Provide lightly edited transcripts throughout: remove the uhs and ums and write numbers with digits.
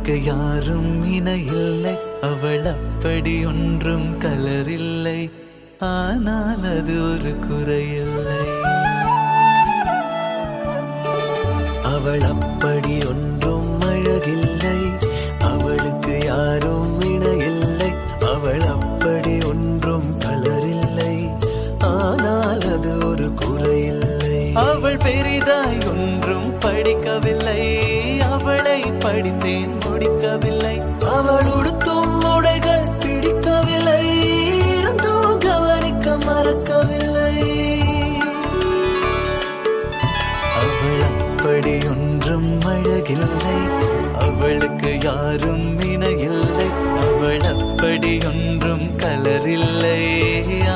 அவளுக்கு யாரும் இணையில்லை, அவள் அப்படி ஒன்றும் கலரில்லை, ஆனால் அது ஒரு குறையில்லை. அவள் அப்படி ஒன்றும் அழகில்லை, அவளுக்கு யாரும் இணையில்லை, அவள் அப்படி ஒன்றும் கலரில்லை, ஆனால் அது ஒரு குறையில்லை. அவள் பெரிதாய் ஒன்றும் படிக்கவில்லை, அவளை படித்தேன் முடிக்கவில்லை. அவள் உடுத்தும் உடைகள் பிடிக்கவில்லை, இருந்தும் கவனிக்க மறக்கவில்லை. அவள் அப்படி ஒன்றும் அழகில்லை, அவளுக்கு யாரும் இணையில்லை, அவள் அப்படி ஒன்றும் கலரில்லை,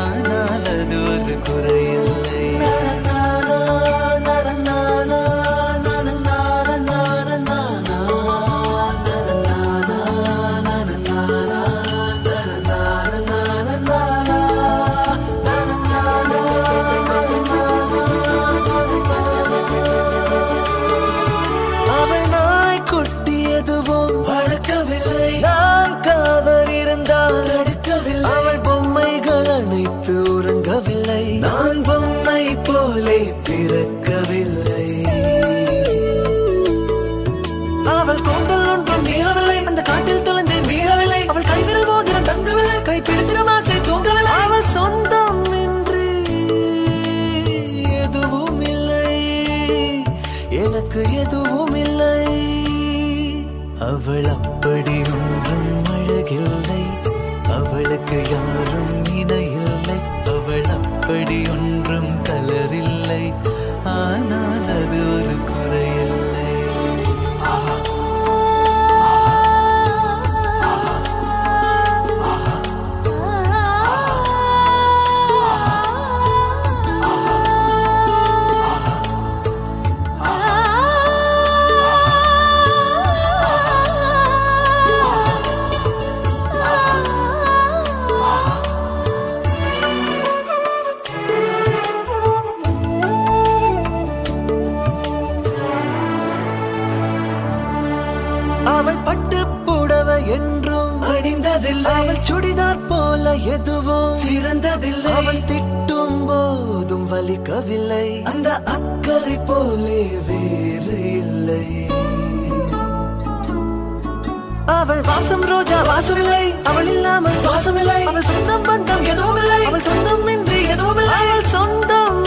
ஆனால் அது ஒரு குறையில்லை. நான் காவல் இருந்தால் தடுக்கவில்லை, அவள் பொம்மைகள் அனைத்து உறங்கவில்லை, நான் பொம்மை போலே பிறக்கவில்லை. அவள் கூந்தல் ஒன்றும் நீளவில்லை, அந்த காட்டில் தொலைந்தேன் வீழவில்லை, அவள் கைவிரல் மோதிரம் தங்கவில்லை, கைப்பிடித்திரம் ஆசை தூங்கவில்லை. அவள் சொந்தம் இன்றி எதுவும் இல்லை, எனக்கு எதுவும் இல்லை. அவள் அப்படி ஒன்றும் அழகில்லை, அவளுக்கு யாரும் இணையில்லை, அவள் அப்படி ஒன்றும் கலரில்லை, ஆனால் அது ஒரு குறையில்லை. அவள் பட்டு புடவை என்றும் அணிந்ததில்லை, அவள் சுடிதார் போல எதுவும் சிறந்ததில்லை, அவள் திட்டும் போதும் வலிக்கவில்லை, அந்த அக்கறை போலே வேறு இல்லை. அவள் வாசம் ரோஜா வாசமில்லை, அவள் இல்லாமல் சுவாசமில்லை, அவள் சொந்தம் பந்தம் எதுவும் இல்லை, அவள் சொந்தம் இன்றி எதுவும் இல்லை, அவள் சொந்தம்